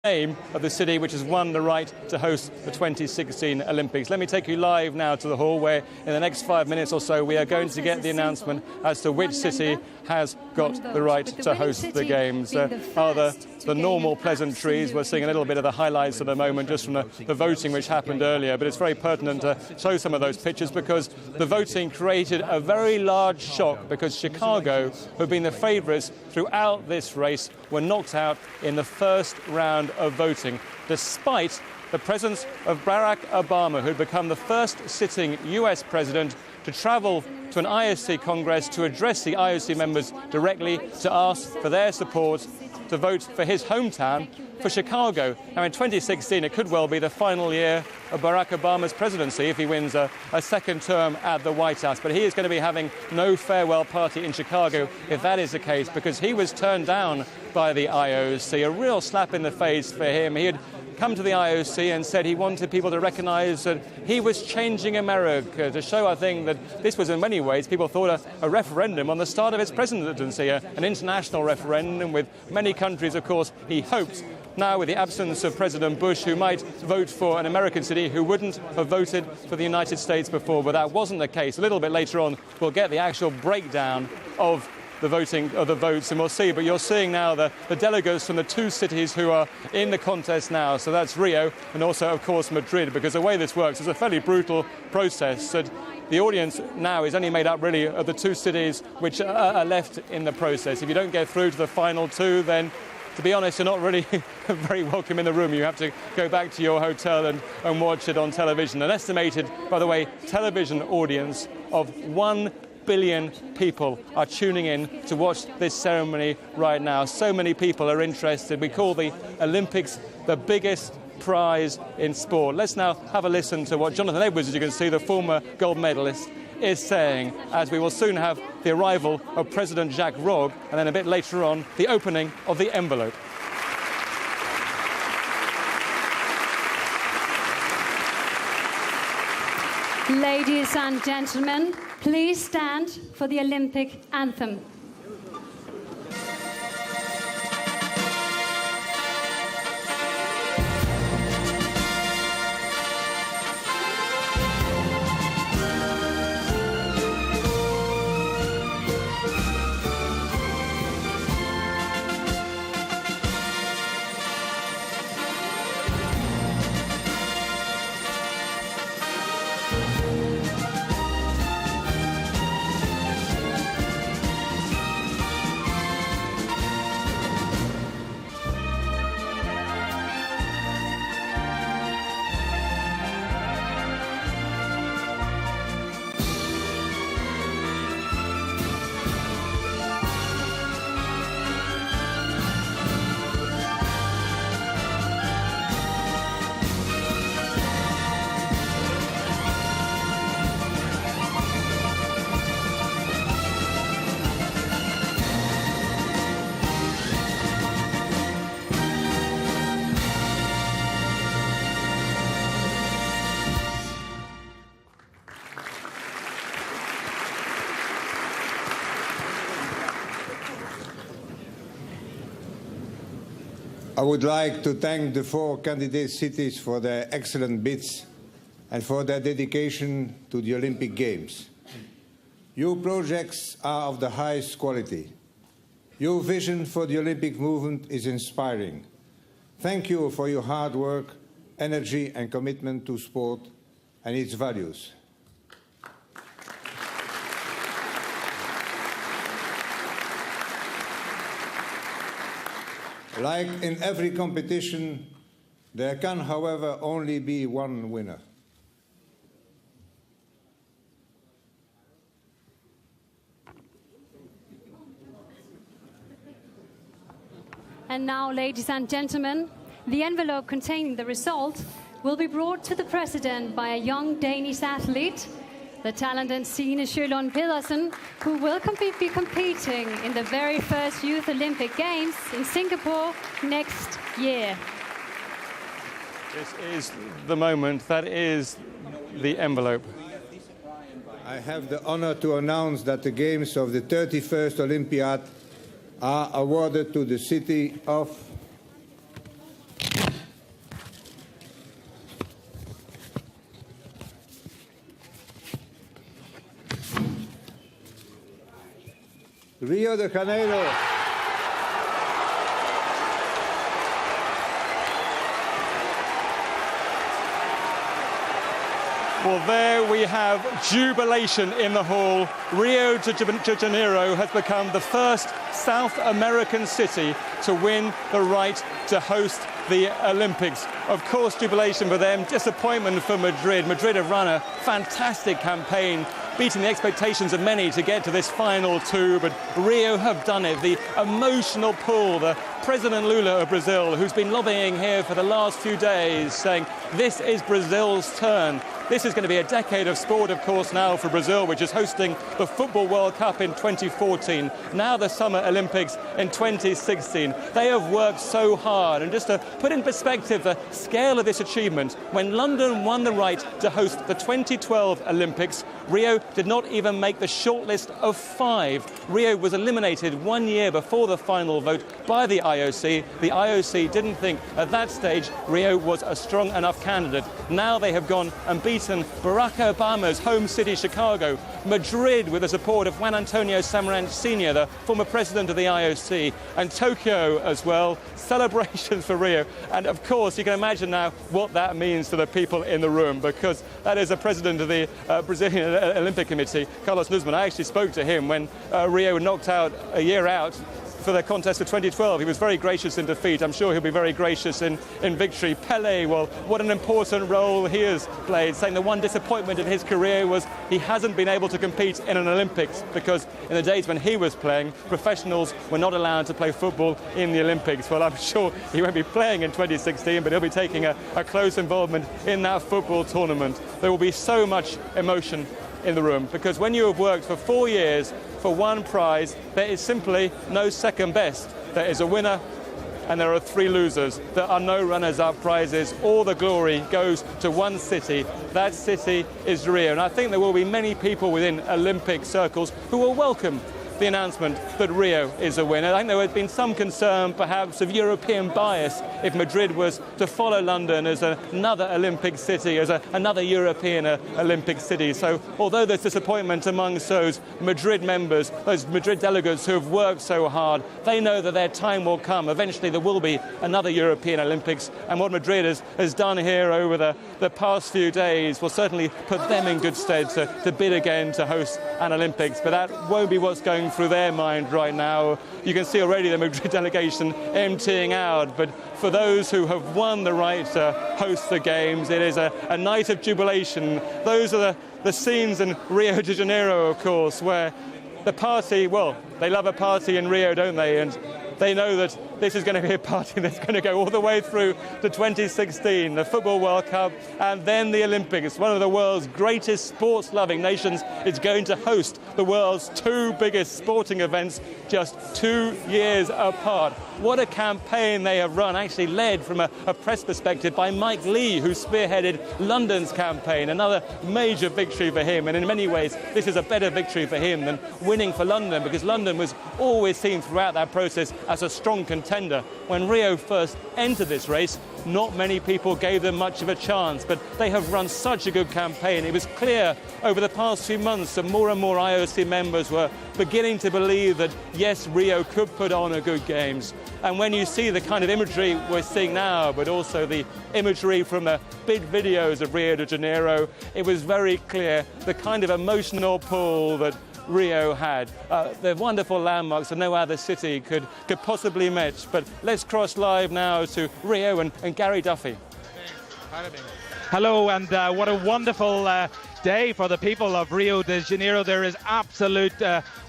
name of the city which has won the right to host the 2016 Olympics. Let me take you live now to the hall where in the next 5 minutes or so we are going to get the announcement as to which city has got the right to host the Games. Are the normal pleasantries. We're seeing a little bit of the highlights at the moment just from the voting which happened earlier, but it's very pertinent to show some of those pictures because the voting created a very large shock because Chicago, who have been the favourites throughout this race, were knocked out in the first round of voting, despite the presence of Barack Obama, who had become the first sitting US president to travel to an IOC Congress to address the IOC members directly to ask for their support to vote for his hometown, for Chicago. Now in 2016 it could well be the final year of Barack Obama's presidency if he wins a second term at the White House. But he is going to be having no farewell party in Chicago if that is the case, because he was turned down by the IOC. A real slap in the face for him. He had come to the IOC and said he wanted people to recognise that he was changing America, to show, I think, that this was in many ways, people thought, a referendum on the start of his presidency, an international referendum with many countries, of course, he hoped. Now, with the absence of President Bush, who might vote for an American city who wouldn't have voted for the United States before, but that wasn't the case. A little bit later on, we'll get the actual breakdown of the voting, of the votes, and we'll see. But you're seeing now the delegates from the two cities who are in the contest now. So that's Rio and also, of course, Madrid, because the way this works is a fairly brutal process. That the audience now is only made up really of the two cities which are left in the process. If you don't get through to the final two, then to be honest, you're not really very welcome in the room. You have to go back to your hotel and watch it on television. An estimated, by the way, television audience of 1 billion people are tuning in to watch this ceremony right now. So many people are interested. We call the Olympics the biggest prize in sport. Let's now have a listen to what Jonathan Edwards, as you can see, the former gold medalist, is saying, as we will soon have the arrival of President Jacques Rogge, and then a bit later on, the opening of the envelope. Ladies and gentlemen, please stand for the Olympic anthem. I would like to thank the 4 candidate cities for their excellent bids and for their dedication to the Olympic Games. Your projects are of the highest quality. Your vision for the Olympic movement is inspiring. Thank you for your hard work, energy and commitment to sport and its values. Like in every competition, there can, however, only be one winner. And now, ladies and gentlemen, the envelope containing the result will be brought to the President by a young Danish athlete, the talented Signe Sjølund Pedersen, who will be competing in the very first Youth Olympic Games in Singapore next year. This is the moment. That is the envelope. I have the honor to announce that the Games of the 31st Olympiad are awarded to the city of Rio de Janeiro. Well, there we have jubilation in the hall. Rio de Janeiro has become the first South American city to win the right to host the Olympics. Of course, jubilation for them, disappointment for Madrid. Madrid have run a fantastic campaign, beating the expectations of many to get to this final two, but Rio have done it. The emotional pull, the President Lula of Brazil, who's been lobbying here for the last few days, saying this is Brazil's turn. This is going to be a decade of sport, of course, now for Brazil, which is hosting the Football World Cup in 2014, now the Summer Olympics in 2016. They have worked so hard, and just to put in perspective the scale of this achievement, when London won the right to host the 2012 Olympics, Rio did not even make the shortlist of 5. Rio was eliminated 1 year before the final vote by the IOC. The IOC didn't think at that stage Rio was a strong enough candidate. Now they have gone and beaten Barack Obama's home city, Chicago, Madrid with the support of Juan Antonio Samaranch Sr., the former president of the IOC, and Tokyo as well. Celebrations for Rio. And of course, you can imagine now what that means to the people in the room, because that is the president of the Brazilian Olympic Committee, Carlos Nuzman. I actually spoke to him when Rio knocked out a year out for the contest of 2012. He was very gracious in defeat. I'm sure he'll be very gracious in victory. Pelé, well, what an important role he has played, saying the one disappointment in his career was he hasn't been able to compete in an Olympics, because in the days when he was playing, professionals were not allowed to play football in the Olympics. Well, I'm sure he won't be playing in 2016, but he'll be taking a close involvement in that football tournament. There will be so much emotion in the room, because when you have worked for 4 years for one prize, there is simply no second best. There is a winner and there are 3 losers. There are no runners-up prizes. All the glory goes to one city. That city is Rio. And I think there will be many people within Olympic circles who will welcome the announcement that Rio is a winner. I think there had been some concern perhaps of European bias if Madrid was to follow London as another Olympic city, as another European Olympic city. So although there's disappointment amongst those Madrid members, those Madrid delegates who have worked so hard, they know that their time will come. Eventually there will be another European Olympics, and what Madrid has done here over the past few days will certainly put them in good stead to bid again to host an Olympics. But that won't be what's going through their mind right now. You can see already the Madrid delegation emptying out, but for those who have won the right to host the Games, it is a night of jubilation. Those are the scenes in Rio de Janeiro, of course, where the party, well, they love a party in Rio, don't they? And they know that this is going to be a party that's going to go all the way through to 2016, the Football World Cup, and then the Olympics. One of the world's greatest sports-loving nations is going to host the world's 2 biggest sporting events just 2 years apart. What a campaign they have run, actually led from a press perspective by Mike Lee, who spearheaded London's campaign. Another major victory for him, and in many ways this is a better victory for him than winning for London, because London was always seen throughout that process as a strong contender. When Rio first entered this race, not many people gave them much of a chance, but they have run such a good campaign. It was clear over the past few months that more and more IOC members were beginning to believe that, yes, Rio could put on a good Games. And when you see the kind of imagery we're seeing now, but also the imagery from the big videos of Rio de Janeiro, it was very clear the kind of emotional pull that Rio had. The wonderful landmarks that no other city could possibly match. But let's cross live now to Rio and Gary Duffy. Hello, and what a wonderful day for the people of Rio de Janeiro. There is absolute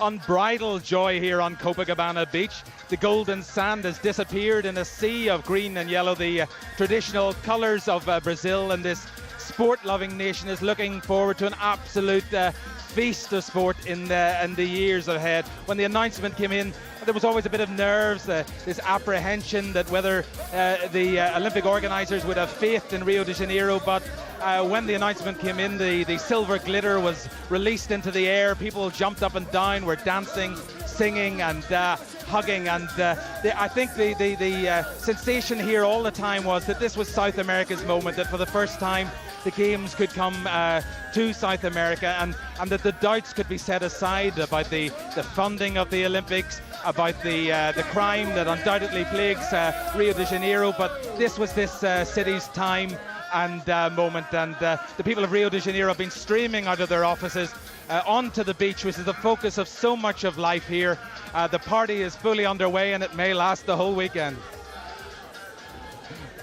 unbridled joy here on Copacabana Beach. The golden sand has disappeared in a sea of green and yellow, the traditional colours of Brazil, and this sport-loving nation is looking forward to an absolute feast of sport in the years ahead. When the announcement came in, there was always a bit of nerves, this apprehension that whether the Olympic organisers would have faith in Rio de Janeiro, but when the announcement came in, the silver glitter was released into the air. People jumped up and down, were dancing, singing, and hugging, and I think the sensation here all the time was that this was South America's moment, that for the first time the games could come to South America, and that the doubts could be set aside about the funding of the Olympics, about the crime that undoubtedly plagues Rio de Janeiro. But this was this city's time and moment, and the people of Rio de Janeiro have been streaming out of their offices onto the beach, which is the focus of so much of life here. The party is fully underway, and it may last the whole weekend.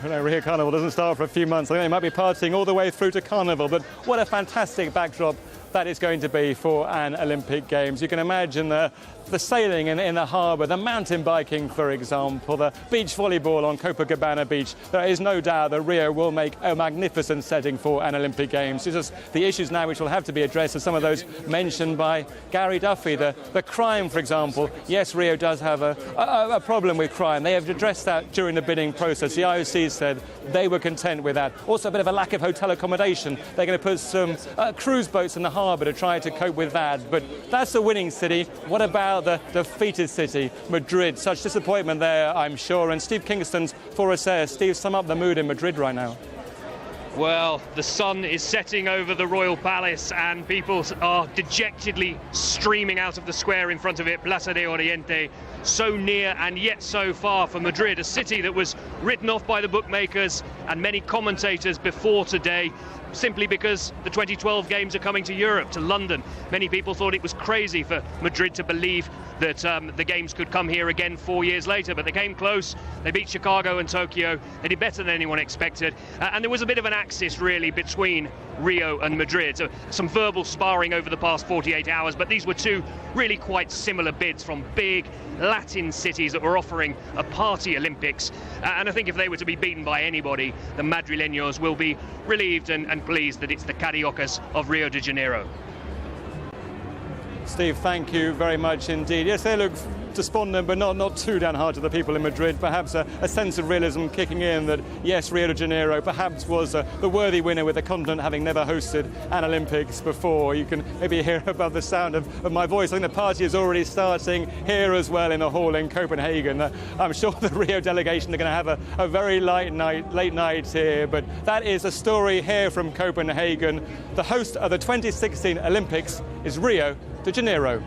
No, Rio Carnival doesn't start for a few months. I think they might be partying all the way through to Carnival, but what a fantastic backdrop that is going to be for an Olympic Games. You can imagine the sailing in the harbour, the mountain biking, for example, the beach volleyball on Copacabana Beach. There is no doubt that Rio will make a magnificent setting for an Olympic Games. It's just the issues now which will have to be addressed are some of those mentioned by Gary Duffy. The crime, for example. Yes, Rio does have a problem with crime. They have addressed that during the bidding process. The IOC said they were content with that. Also a bit of a lack of hotel accommodation. They're going to put some cruise boats in the harbour to try to cope with that. But that's the winning city. What about the defeated city, Madrid? Such disappointment there, I'm sure. And Steve Kingston's for us there. Steve, sum up the mood in Madrid right now. Well, the sun is setting over the Royal Palace and people are dejectedly streaming out of the square in front of it, Plaza de Oriente. So near and yet so far for Madrid, a city that was written off by the bookmakers and many commentators before today, simply because the 2012 games are coming to Europe, to London. Many people thought it was crazy for Madrid to believe that the games could come here again 4 years later, but they came close. They beat Chicago and Tokyo. They did better than anyone expected. And there was a bit of an axis, really, between Rio and Madrid. So some verbal sparring over the past 48 hours, but these were two really quite similar bids from big Latin cities that were offering a party Olympics. And I think if they were to be beaten by anybody, the Madrileños will be relieved and pleased that it's the Cariocas of Rio de Janeiro. Steve, thank you very much indeed. Yes, they look despondent, but not too down hard to the people in Madrid. Perhaps a sense of realism kicking in that, yes, Rio de Janeiro perhaps was the worthy winner, with the continent having never hosted an Olympics before. You can maybe hear above the sound of my voice. I think the party is already starting here as well in the hall in Copenhagen. I'm sure the Rio delegation are going to have a very late night here, but that is a story here from Copenhagen. The host of the 2016 Olympics is Rio de Janeiro.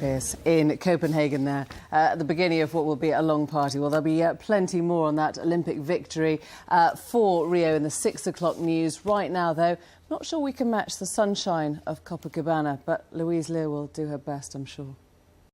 Pierce in Copenhagen there at the beginning of what will be a long party. Well, there'll be plenty more on that Olympic victory for Rio in the 6 o'clock news. Right now, though, not sure we can match the sunshine of Copacabana, but Louise Lear will do her best, I'm sure.